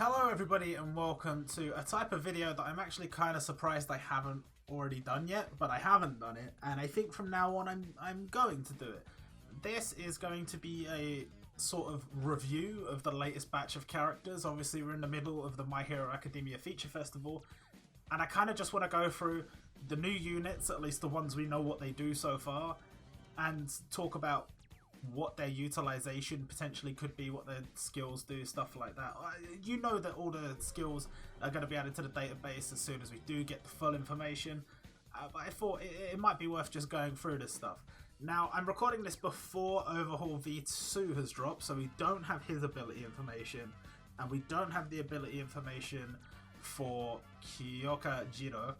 Hello everybody and welcome to a type of video that I'm actually kind of surprised I haven't already done yet, but I haven't done it, and I think from now on I'm going to do it. This is going to be a sort of review of the latest batch of characters. Obviously we're in the middle of the My Hero Academia Feature Festival, and I kind of just want to go through the new units, at least the ones we know what they do so far, and talk about what their utilization potentially could be, what their skills do, stuff like that. You know that all the skills are going to be added to the database as soon as we do get the full information, but I thought it might be worth just going through this stuff. Now, I'm recording this before Overhaul V2 has dropped, so we don't have his ability information, and we don't have the ability information for Kujira,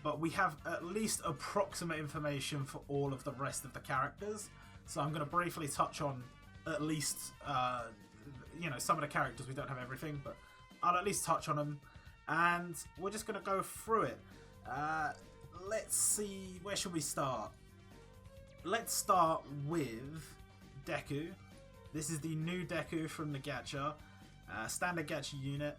but we have at least approximate information for all of the rest of the characters. So I'm going to briefly touch on at least, some of the characters. We don't have everything, but I'll at least touch on them. And we're just going to go through it. Let's see, where should we start? Let's start with Deku. This is the new Deku from the gacha. Standard gacha unit.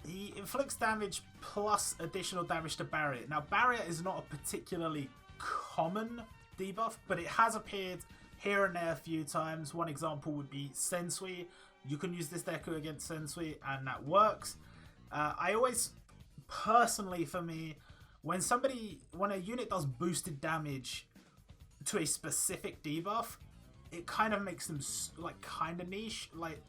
He inflicts damage plus additional damage to Barrier. Now, Barrier is not a particularly common debuff, but it has appeared here and there a few times. One example would be Sensui. You can use this Deku against Sensui and that works. I always, personally for me, when a unit does boosted damage to a specific debuff, it kind of makes them like kind of niche. Like,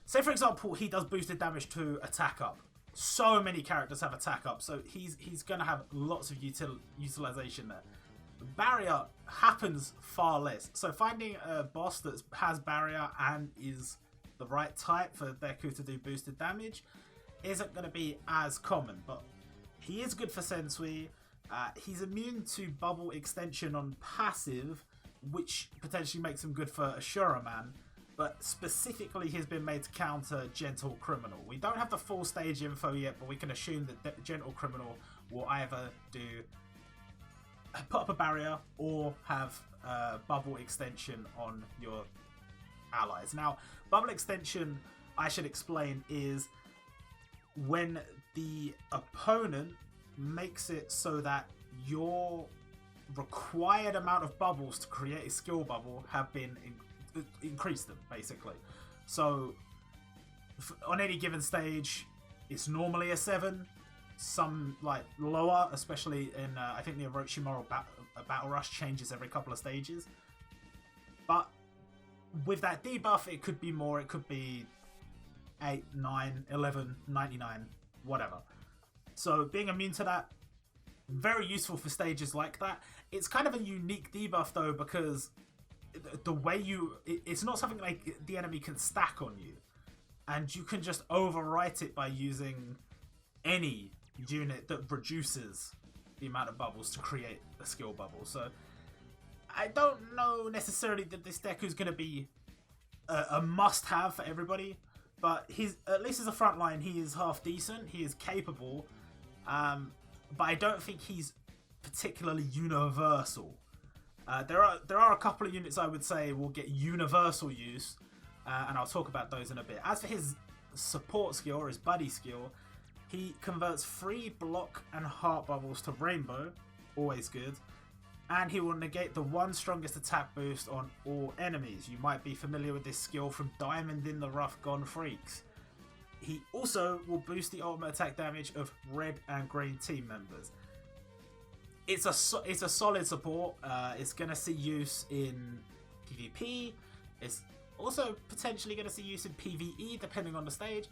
say for example, he does boosted damage to attack up. So many characters have attack up, so he's going to have lots of utilization there. Barrier happens far less, so finding a boss that has Barrier and is the right type for Deku to do boosted damage isn't going to be as common, but he is good for Sensui. He's immune to bubble extension on passive, which potentially makes him good for Ashura Man, but specifically he's been made to counter Gentle Criminal. We don't have the full stage info yet, but we can assume that Gentle Criminal will either put up a barrier or have bubble extension on your allies. Now, bubble extension, I should explain, is when the opponent makes it so that your required amount of bubbles to create a skill bubble have been increased them, basically. So on any given stage, it's normally a 7. Some like lower, especially in I think the Orochimaru Battle Rush changes every couple of stages. But with that debuff, it could be more. It could be 8, 9, 11, 99, whatever. So being immune to that, very useful for stages like that. It's kind of a unique debuff though, because the way it's not something like the enemy can stack on you, and you can just overwrite it by using any unit that reduces the amount of bubbles to create a skill bubble. So I don't know necessarily that this Deku is going to be a must-have for everybody, but at least as a frontline, he is half decent. He is capable, but I don't think he's particularly universal. There are a couple of units I would say will get universal use, and I'll talk about those in a bit. As for his support skill or his buddy skill, he converts free block and heart bubbles to rainbow, always good, and he will negate the 1 strongest attack boost on all enemies. You might be familiar with this skill from Diamond in the Rough Gone Freaks. He also will boost the ultimate attack damage of red and green team members. It's a solid support. It's going to see use in PvP. It's also potentially going to see use in PvE depending on the stage.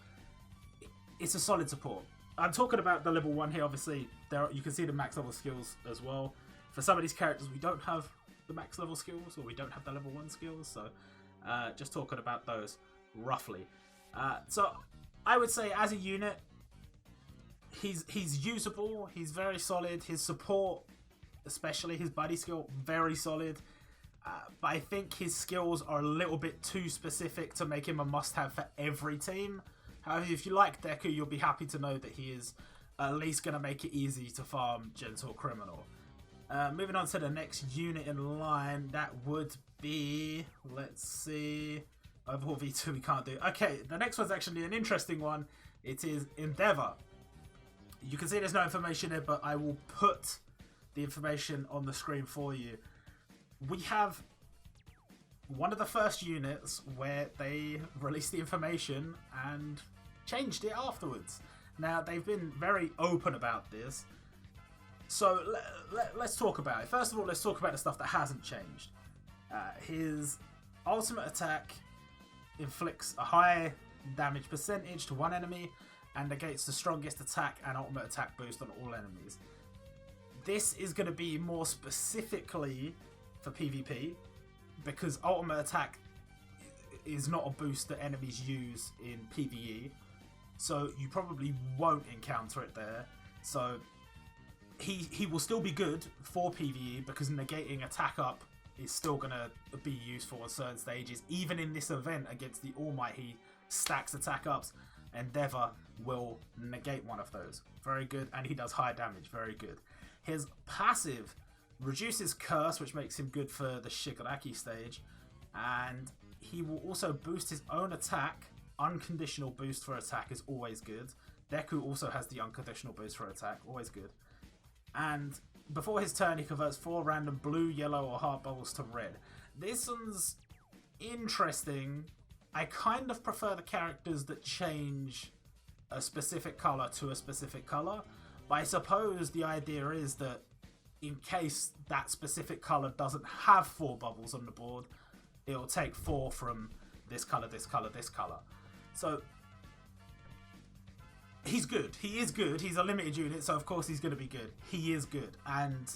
It's a solid support. I'm talking about the level 1 here, obviously. You can see the max level skills as well. For some of these characters, we don't have the max level skills, or we don't have the level 1 skills, so just talking about those roughly. So I would say as a unit, he's usable, he's very solid. His support, especially his buddy skill, very solid. But I think his skills are a little bit too specific to make him a must-have for every team. However, if you like Deku, you'll be happy to know that he is at least going to make it easy to farm Gentle Criminal. Moving on to the next unit in line, that would be, let's see, Overhaul V2 we can't do. Okay, the next one's actually an interesting one. It is Endeavour. You can see there's no information here, but I will put the information on the screen for you. We have one of the first units where they released the information and changed it afterwards. Now, they've been very open about this. So let's talk about it. First of all, let's talk about the stuff that hasn't changed. His ultimate attack inflicts a high damage percentage to one enemy and negates the strongest attack and ultimate attack boost on all enemies. This is going to be more specifically for PvP because ultimate attack is not a boost that enemies use in PvE, so you probably won't encounter it there. So he will still be good for PvE because negating attack up is still going to be useful on certain stages. Even in this event against the All Might, he stacks attack ups. Endeavour will negate one of those. Very good. And he does high damage. Very good. His passive reduces Curse, which makes him good for the Shigaraki stage. And he will also boost his own attack. Unconditional boost for attack is always good. Deku also has the unconditional boost for attack. Always good. And before his turn, he converts 4 random blue, yellow, or heart bubbles to red. This one's interesting. I kind of prefer the characters that change a specific colour to a specific colour. But I suppose the idea is that in case that specific colour doesn't have 4 bubbles on the board, it'll take 4 from this colour, this colour, this colour. So he's good. He is good. He's a limited unit, so of course he's going to be good. He is good. And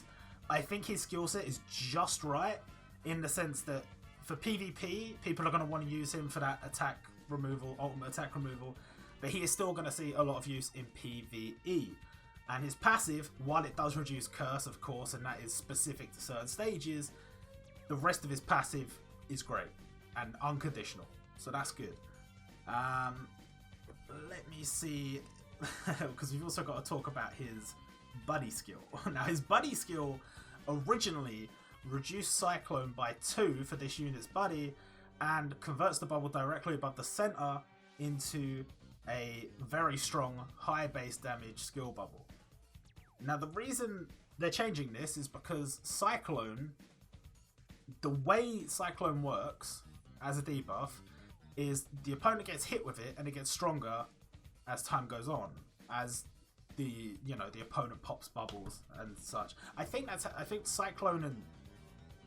I think his skill set is just right in the sense that for PvP, people are going to want to use him for that attack removal, ultimate attack removal, but he is still going to see a lot of use in PvE. And his passive, while it does reduce Curse, of course, and that is specific to certain stages, the rest of his passive is great and unconditional, so that's good. Let me see, because we've also got to talk about his buddy skill. Now, his buddy skill originally reduced Cyclone by 2 for this unit's buddy and converts the bubble directly above the center into a very strong high base damage skill bubble. Now, the reason they're changing this is because Cyclone, the way Cyclone works as a debuff is the opponent gets hit with it and it gets stronger as time goes on, as the opponent pops bubbles and such. I think Cyclone and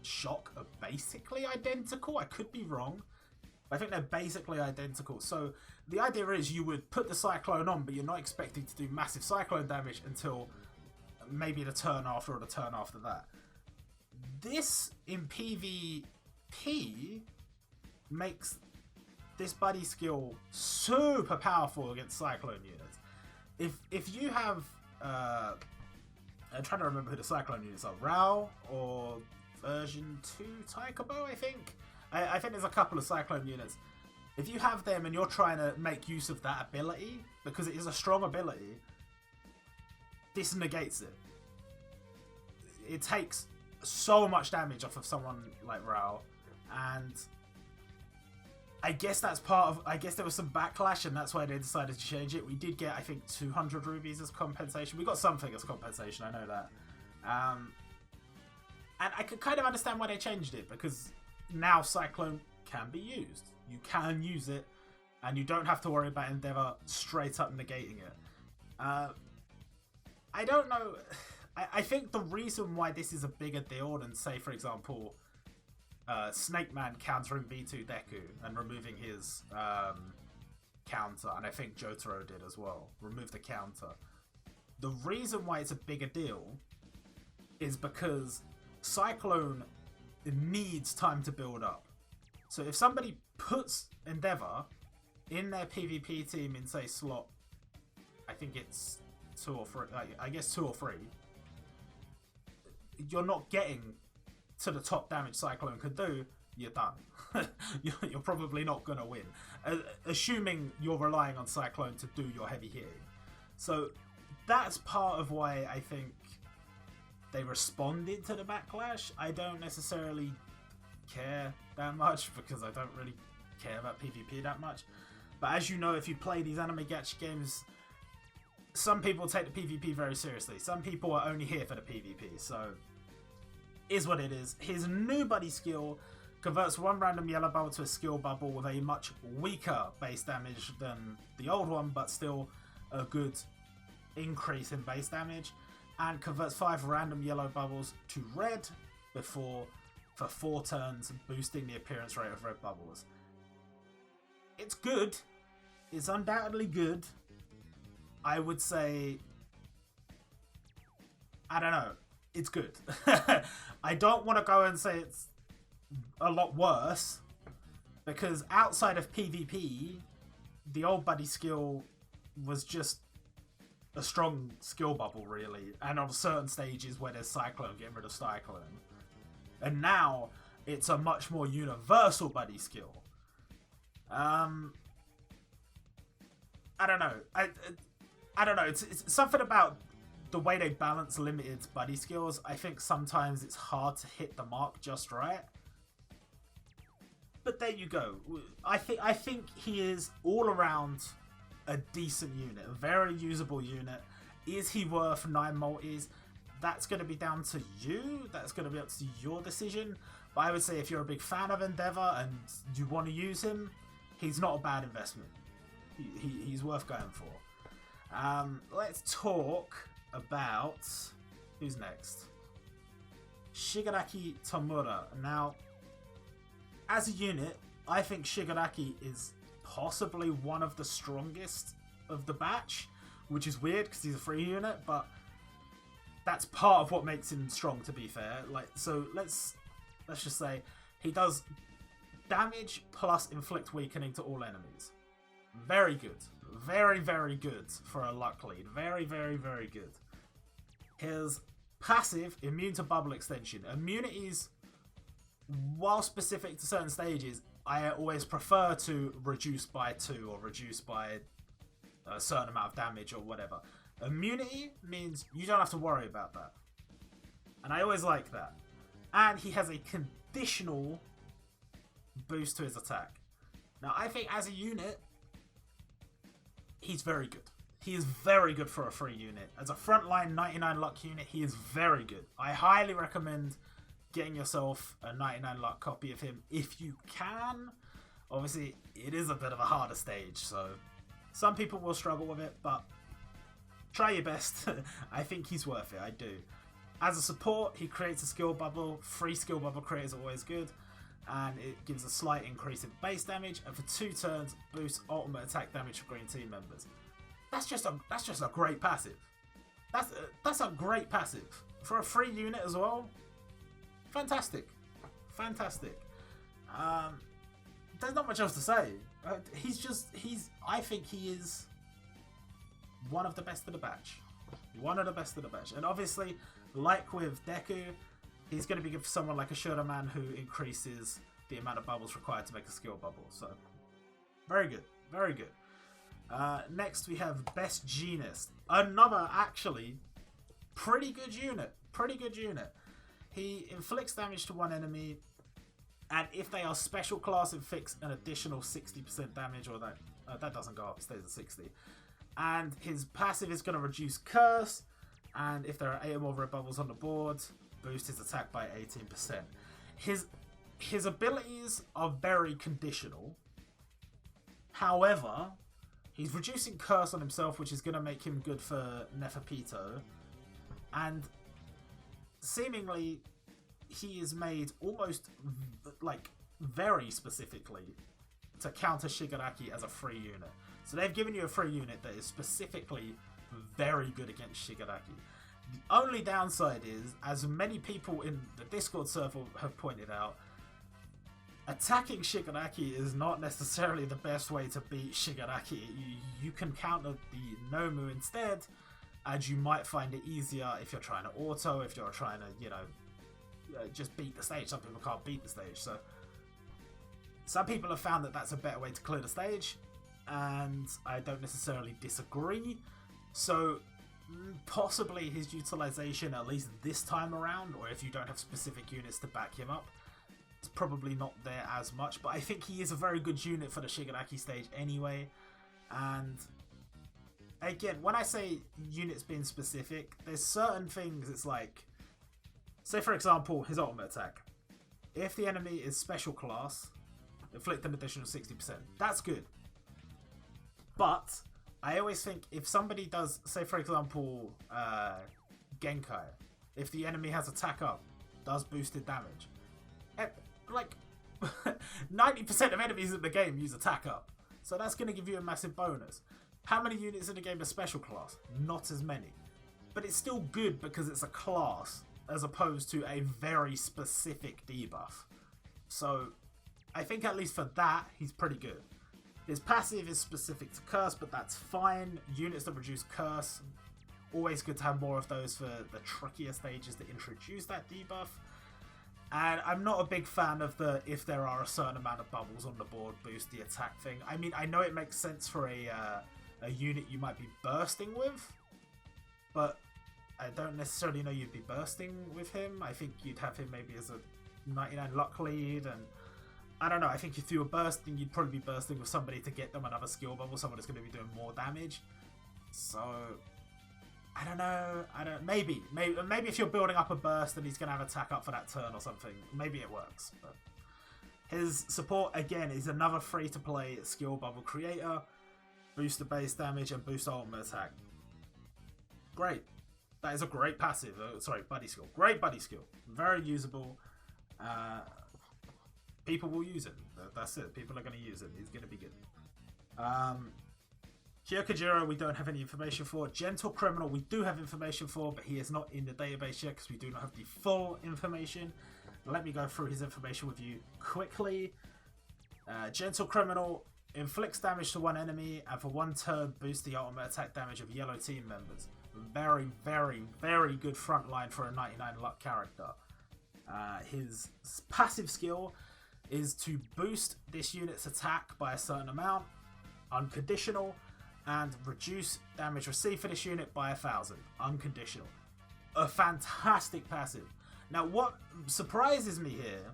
Shock are basically identical. I could be wrong. I think they're basically identical. So the idea is you would put the Cyclone on, but you're not expecting to do massive Cyclone damage until maybe the turn after or the turn after that. This in PvP makes this buddy skill super powerful against Cyclone units. If you have I'm trying to remember who the Cyclone units are, Rao or version 2 Taikobo, I think. I think there's a couple of Cyclone units. If you have them and you're trying to make use of that ability, because it is a strong ability, this negates it. It takes so much damage off of someone like Rao, and I guess that's part of, I guess there was some backlash and that's why they decided to change it. We did get, I think, 200 rubies as compensation. We got something as compensation, I know that. And I could kind of understand why they changed it, because now Cyclone can be used. You can use it, and you don't have to worry about Endeavour straight up negating it. I don't know. I think the reason why this is a bigger deal than, say, for example, Snake Man countering V2 Deku and removing his counter, and I think Jotaro did as well, remove the counter. The reason why it's a bigger deal is because Cyclone needs time to build up. So if somebody puts Endeavour in their PvP team in, say, slot, I think it's 2 or 3, I guess 2 or 3, you're not getting to the top damage Cyclone could do, you're done. You're probably not going to win. Assuming you're relying on Cyclone to do your heavy hitting. So that's part of why I think they responded to the backlash. I don't necessarily care that much because I don't really care about PvP that much. But as you know, if you play these anime gacha games, some people take the PvP very seriously. Some people are only here for the PvP, so is what it is. His new buddy skill converts one random yellow bubble to a skill bubble with a much weaker base damage than the old one, but still a good increase in base damage, and converts 5 random yellow bubbles to red for 4 turns, boosting the appearance rate of red bubbles. It's good. It's undoubtedly good. I would say, I don't know, it's good. I don't want to go and say it's a lot worse, because outside of PvP, the old buddy skill was just a strong skill bubble, really, and on certain stages where there's Cyclone, getting rid of Cyclone. And now it's a much more universal buddy skill. I don't know. I don't know. It's something about the way they balance limited buddy skills. I think sometimes it's hard to hit the mark just right. But there you go. I think he is all around a decent unit, a very usable unit. Is he worth 9 multis? That's going to be down to you. That's going to be up to your decision. But I would say if you're a big fan of Endeavor and you want to use him, he's not a bad investment. He's worth going for. Let's talk about who's next. Shigaraki Tomura. Now, as a unit, I think Shigaraki is possibly one of the strongest of the batch, which is weird because he's a free unit, but that's part of what makes him strong, to be fair. So let's just say he does damage plus inflict weakening to all enemies. Very good. Very, very good for a luck lead. Very, very, very good. His passive, immune to bubble extension. Immunities, while specific to certain stages, I always prefer to reduce by 2 or reduce by a certain amount of damage or whatever. Immunity means you don't have to worry about that. And I always like that. And he has a conditional boost to his attack. Now, I think as a unit, he's very good. He is very good for a free unit. As a frontline 99 luck unit, he is very good. I highly recommend getting yourself a 99 luck copy of him if you can. Obviously, it is a bit of a harder stage, so some people will struggle with it, but try your best. I think he's worth it, I do. As a support, he creates a skill bubble. Free skill bubble creators are always good. And it gives a slight increase in base damage, and for 2 turns, boosts ultimate attack damage for green team members. That's just a great passive. That's a great passive for a free unit as well. Fantastic, fantastic. There's not much else to say. I think he is one of the best of the batch. One of the best of the batch, and obviously, like with Deku, he's going to be good for someone like a Shuraman who increases the amount of bubbles required to make a skill bubble. So, very good. Very good. Next, we have Best Genist. Another, actually, pretty good unit. Pretty good unit. He inflicts damage to one enemy, and if they are special class, inflicts an additional 60% damage, or that doesn't go up, it stays at 60. And his passive is going to reduce Curse, and if there are 8 or more red bubbles on the board, boost his attack by 18%. His abilities are very conditional. However, he's reducing Curse on himself, which is going to make him good for Neferpito. And seemingly, he is made almost like very specifically to counter Shigaraki as a free unit. So they've given you a free unit that is specifically very good against Shigaraki. The only downside is, as many people in the Discord server have pointed out, attacking Shigaraki is not necessarily the best way to beat Shigaraki. You can counter the Nomu instead, and you might find it easier if you're trying to auto, if you're trying to, just beat the stage. Some people can't beat the stage, so some people have found that that's a better way to clear the stage, and I don't necessarily disagree. So possibly his utilization, at least this time around, or if you don't have specific units to back him up, it's probably not there as much, but I think he is a very good unit for the Shigaraki stage anyway. And again, when I say units being specific, there's certain things it's like, say for example, his ultimate attack. If the enemy is special class, inflict an additional 60%. That's good. But I always think if somebody does, say for example, Genkai, if the enemy has attack up, does boosted damage. Like, 90% of enemies in the game use attack up. So that's going to give you a massive bonus. How many units in the game are special class? Not as many. But it's still good because it's a class as opposed to a very specific debuff. So I think at least for that, he's pretty good. His passive is specific to curse, but that's fine. Units that reduce curse, always good to have more of those for the trickier stages to introduce that debuff. And I'm not a big fan of the if there are a certain amount of bubbles on the board, boost the attack thing. I mean, I know it makes sense for a unit you might be bursting with, but I don't necessarily know you'd be bursting with him. I think you'd have him maybe as a 99 luck lead, and I don't know, I think if you were bursting, you'd probably be bursting with somebody to get them another skill bubble, someone that's going to be doing more damage. So I don't know. Maybe if you're building up a burst and he's going to have attack up for that turn or something, maybe it works. But his support, again, is another free-to-play skill bubble creator. Boost the base damage and boost ultimate attack. Great. That is a great passive. Sorry, buddy skill. Great buddy skill. Very usable. People will use it. That's it. People are going to use it. He's going to be good. Kujira, we don't have any information for. Gentle Criminal, we do have information for, but he is not in the database yet because we do not have the full information. Let me go through his information with you quickly. Gentle Criminal inflicts damage to one enemy and for one turn boosts the ultimate attack damage of yellow team members. Very, very, very good frontline for a 99 luck character. His passive skill is to boost this unit's attack by a certain amount, unconditional, and reduce damage received for this unit by 1,000, unconditional. A fantastic passive. Now what surprises me here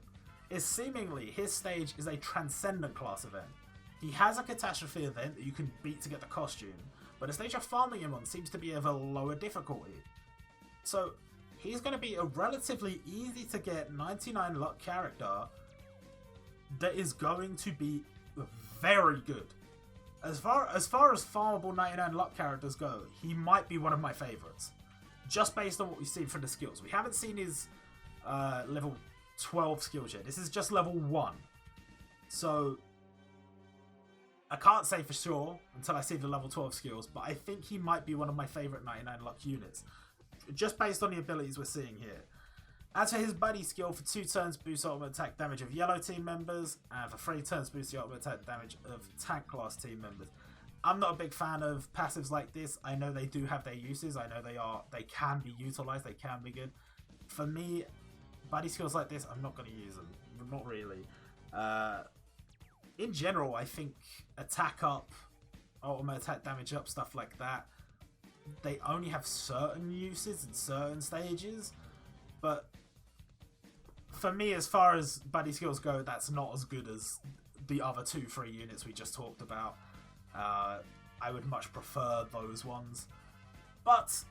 is seemingly his stage is a transcendent class event. He has a catastrophe event that you can beat to get the costume, but the stage you're farming him on seems to be of a lower difficulty. So he's going to be a relatively easy to get 99 luck character that is going to be very good. As far as farmable 99 luck characters go, he might be one of my favourites. Just based on what we've seen from the skills. We haven't seen his level 12 skills yet. This is just level 1. So I can't say for sure until I see the level 12 skills, but I think he might be one of my favourite 99 luck units. Just based on the abilities we're seeing here. As for his buddy skill, for 2 turns boosts ultimate attack damage of yellow team members, and for 3 turns boosts the ultimate attack damage of tank class team members. I'm not a big fan of passives like this. I know they do have their uses. I know they can be utilised, they can be good. For me, buddy skills like this, I'm not going to use them. Not really. In general, I think attack up, ultimate attack damage up, stuff like that, they only have certain uses in certain stages. But for me, as far as buddy skills go, that's not as good as the other 2-3 units we just talked about. I would much prefer those ones, but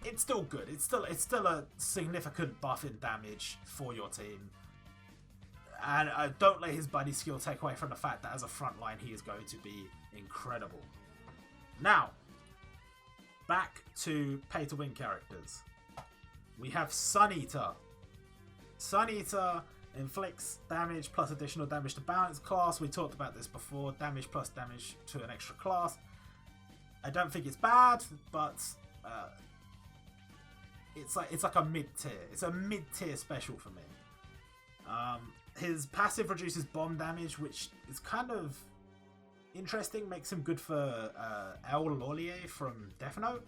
it's still good. It's still a significant buff in damage for your team, and don't let his buddy skill take away from the fact that as a frontline he is going to be incredible. Now, back to pay to win characters. We have Suneater. Suneater inflicts damage plus additional damage to balance class. We talked about this before. Damage plus damage to an extra class. I don't think it's bad, but it's like a mid tier. It's a mid tier special for me. His passive reduces bomb damage, which is kind of interesting. Makes him good for El Lolier from Death Note,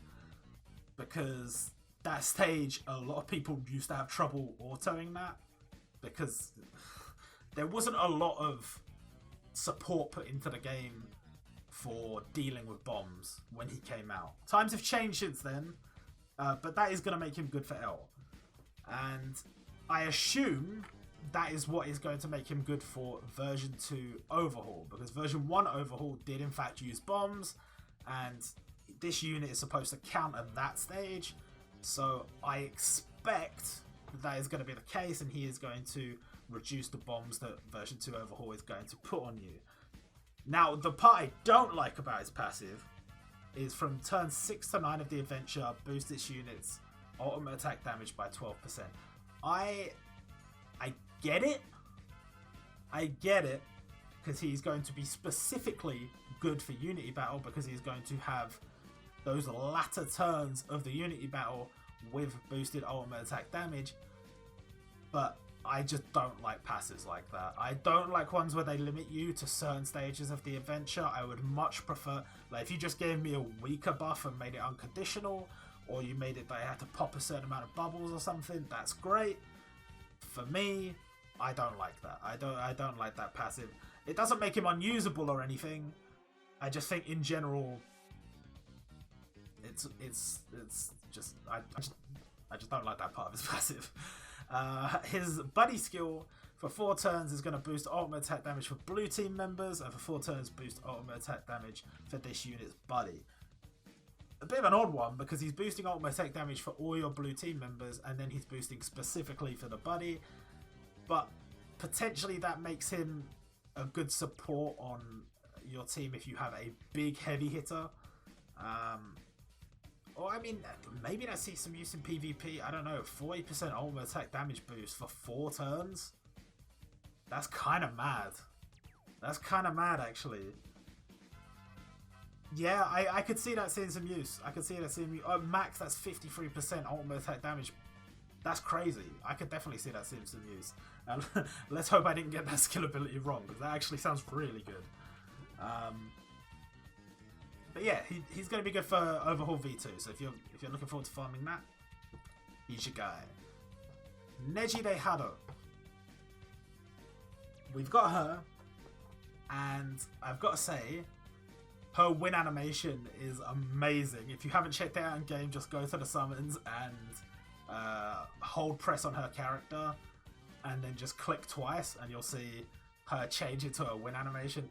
because that stage, a lot of people used to have trouble autoing that because there wasn't a lot of support put into the game for dealing with bombs when he came out. Times have changed since then, but that is going to make him good for L. And I assume that is what is going to make him good for version 2 overhaul, because version 1 overhaul did in fact use bombs, and this unit is supposed to counter that stage. So I expect that is going to be the case, and he is going to reduce the bombs that version 2 overhaul is going to put on you. Now, the part I don't like about his passive is from turn 6 to 9 of the adventure, boost its units ultimate attack damage by 12%. I get it. I get it, because he's going to be specifically good for Unity Battle, because he's going to have those latter turns of the Unity Battle with boosted ultimate attack damage. But I just don't like passives like that. I don't like ones where they limit you to certain stages of the adventure. I would much prefer, like, if you just gave me a weaker buff and made it unconditional, or you made it that I had to pop a certain amount of bubbles or something, that's great. For me, I don't like that. I don't like that passive. It doesn't make him unusable or anything. I just think in general, it's just I just don't like that part of his passive. His buddy skill for 4 turns is going to boost ultimate attack damage for blue team members, and for 4 turns boost ultimate attack damage for this unit's buddy. A bit of an odd one, because he's boosting ultimate attack damage for all your blue team members, and then he's boosting specifically for the buddy. But potentially that makes him a good support on your team if you have a big heavy hitter. Or I mean, maybe that sees some use in PvP. I don't know, 40% ultimate attack damage boost for 4 turns? That's kind of mad. That's kind of mad, actually. Yeah, I could see that seeing some use. I could see that seeing... Oh, max, that's 53% ultimate attack damage. That's crazy. I could definitely see that seeing some use. And let's hope I didn't get that skill ability wrong, because that actually sounds really good. But yeah, he's going to be good for Overhaul V2. So if you're looking forward to farming that, he's your guy. Najeeb. We've got her, and I've got to say, her win animation is amazing. If you haven't checked it out in game, just go to the summons and hold press on her character, and then just click twice, and you'll see her change into a win animation.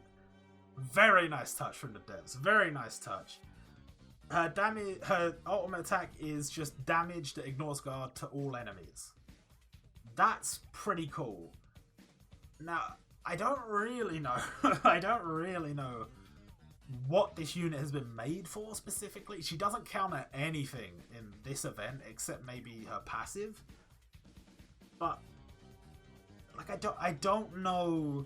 Very nice touch from the devs. Very nice touch. Her ultimate attack is just damage that ignores guard to all enemies. That's pretty cool. Now, I don't really know. I don't really know what this unit has been made for specifically. She doesn't counter anything in this event except maybe her passive. But like I don't know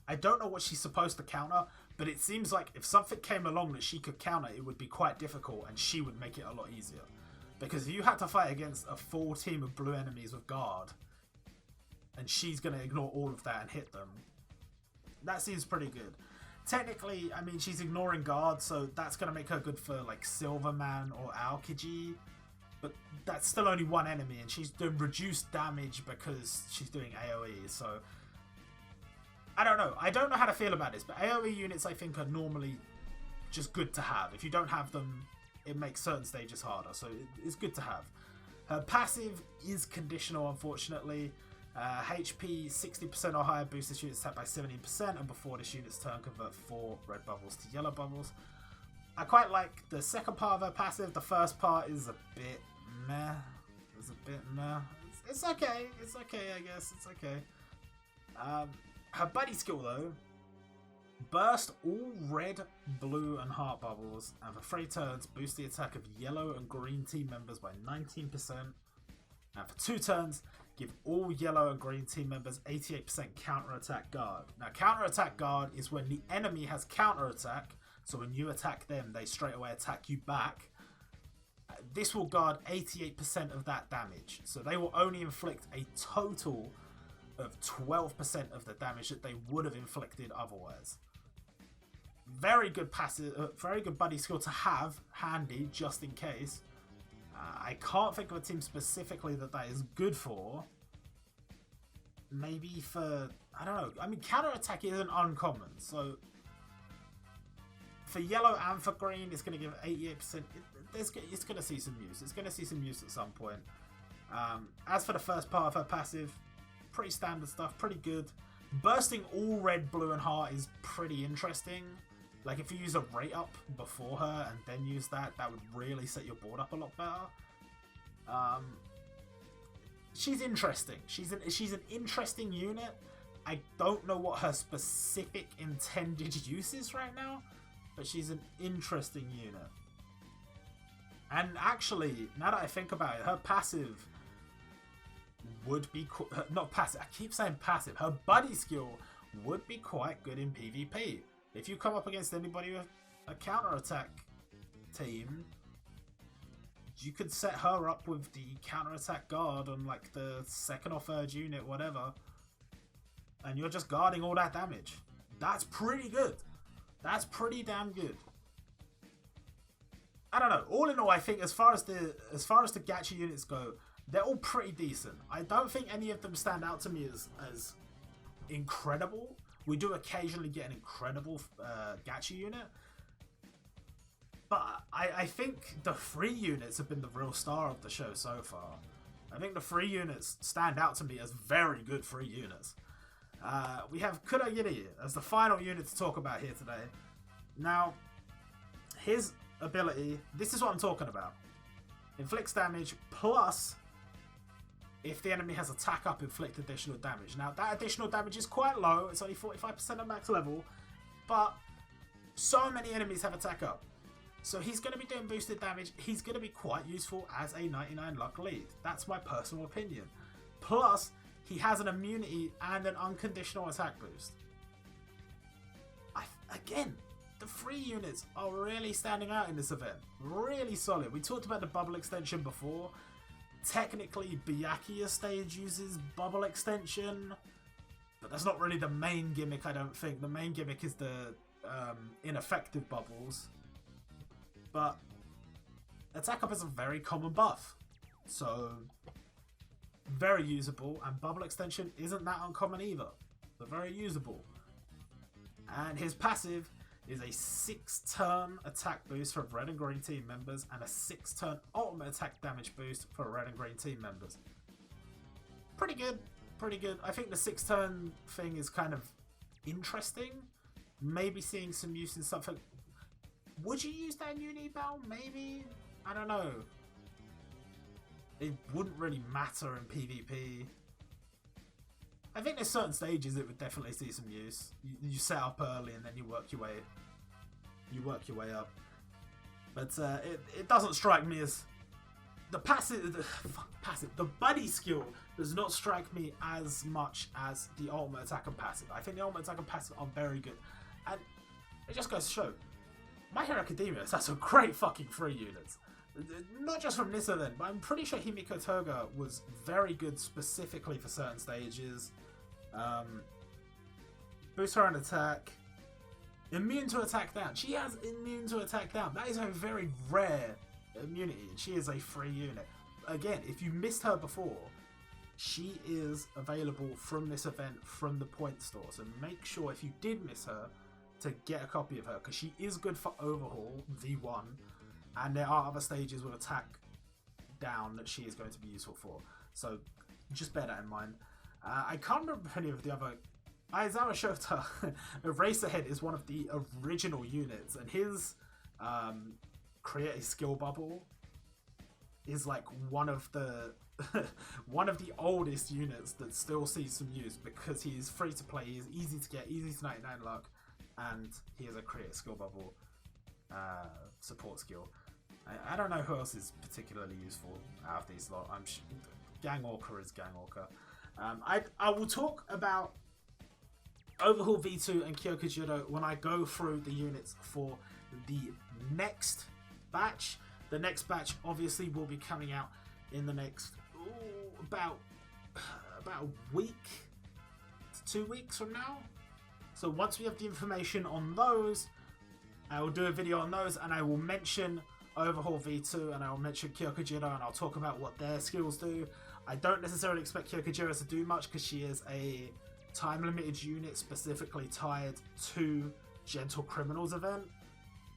what she's supposed to counter, but it seems like if something came along that she could counter, it would be quite difficult, and she would make it a lot easier. Because if you had to fight against a full team of blue enemies with guard, and she's going to ignore all of that and hit them, that seems pretty good. Technically, I mean, she's ignoring guard, so that's going to make her good for like Silverman or Aokiji, but that's still only one enemy, and she's doing reduced damage because she's doing AoE, so I don't know. I don't know how to feel about this, but AoE units I think are normally just good to have. If you don't have them, it makes certain stages harder, so it's good to have. Her passive is conditional, unfortunately. HP 60% or higher boosts this unit's attack by 17%, and before this unit's turn convert 4 red bubbles to yellow bubbles. I quite like the second part of her passive. The first part is a bit meh. It's okay. It's okay, I guess. It's okay. Her buddy skill though, burst all red, blue and heart bubbles, and for 3 turns boost the attack of yellow and green team members by 19%, and for 2 turns give all yellow and green team members 88% counter attack guard. Now counter attack guard is when the enemy has counter attack, so when you attack them they straight away attack you back. This will guard 88% of that damage, so they will only inflict a total of 12% of the damage that they would have inflicted otherwise. Very good passive, very good buddy skill to have handy just in case. I can't think of a team specifically that is good for. Maybe for, I don't know. I mean, counter attack isn't uncommon, so for yellow and for green, it's going to give 88%. It's going to see some use. It's going to see some use at some point. As for the first part of her passive, pretty standard stuff, pretty good. Bursting all red, blue, and heart is pretty interesting. Like, if you use a rate up before her and then use that, that would really set your board up a lot better. She's interesting. She's an interesting unit. I don't know what her specific intended use is right now, but she's an interesting unit. And actually, now that I think about it, her passive would be... Not passive, I keep saying passive. Her buddy skill would be quite good in PvP. If you come up against anybody with a counter-attack team, you could set her up with the counter-attack guard on like the second or third unit, whatever, and you're just guarding all that damage. That's pretty good. That's pretty damn good. I don't know. All in all, I think as far as the gacha units go, they're all pretty decent. I don't think any of them stand out to me as incredible. We do occasionally get an incredible gacha unit, but I think the free units have been the real star of the show so far. I think the free units stand out to me as very good free units. We have Kujira as the final unit to talk about here today. Now, his ability, this is what I'm talking about. Inflicts damage plus, if the enemy has attack up, inflict additional damage. Now, that additional damage is quite low. It's only 45% of max level, but so many enemies have attack up. So he's going to be doing boosted damage. He's going to be quite useful as a 99 luck lead. That's my personal opinion. Plus, he has an immunity and an unconditional attack boost. Again, the free units are really standing out in this event. Really solid. We talked about the bubble extension before. Technically, Byakuya stage uses bubble extension, but that's not really the main gimmick, I don't think. The main gimmick is the ineffective bubbles. But attack up is a very common buff, so very usable, and bubble extension isn't that uncommon either. They're very usable. And his passive is a 6-turn attack boost for red and green team members and a 6-turn ultimate attack damage boost for red and green team members. Pretty good, pretty good. I think the 6-turn thing is kind of interesting. Maybe seeing some use in something. Would you use that in Unity Battle? Maybe? I don't know. It wouldn't really matter in PvP. I think there's certain stages it would definitely see some use. You set up early and then you work your way up. But it doesn't strike me as the the buddy skill does not strike me as much as the ultimate attack and passive. I think the ultimate attack and passive are very good, and it just goes to show My Hero Academia has some great fucking free units. Not just from this event, but I'm pretty sure Himiko Toga was very good specifically for certain stages. Boost her on attack. Immune to attack down. She has immune to attack down. That is a very rare immunity. She is a free unit. Again, if you missed her before, she is available from this event from the point store. So make sure if you did miss her to get a copy of her, because she is good for Overhaul V1. And there are other stages with attack down that she is going to be useful for. So just bear that in mind. I can't remember any of the other... Aizawa Shota, Eraserhead is one of the original units. And his create a skill bubble is like one of the one of the oldest units that still sees some use, because he is free to play, he is easy to get, easy to 99 luck, and he has a create a skill bubble support skill. I don't know who else is particularly useful out of these lot. Gang Orca is Gang Orca. I will talk about Overhaul V2 and Kyokujiro when I go through the units for the next batch. The next batch obviously will be coming out in the next about a week to 2 weeks from now. So once we have the information on those, I will do a video on those, and I will mention Overhaul V2 and I will mention Kyokujiro, and I'll talk about what their skills do. I don't necessarily expect Kyokujiro to do much because she is a time limited unit specifically tied to Gentle Criminals event,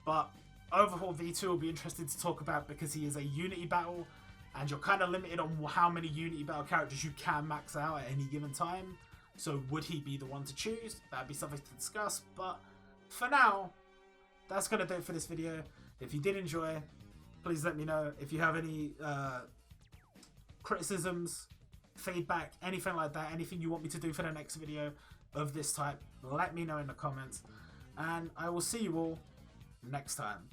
but Overhaul V2 will be interesting to talk about because he is a Unity battle. and you're kind of limited on how many Unity Battle characters you can max out at any given time. So would he be the one to choose? That'd be something to discuss, but for now, that's going to do it for this video. If you did enjoy, please let me know. If you have any criticisms, feedback, anything like that, anything you want me to do for the next video of this type, let me know in the comments. And I will see you all next time.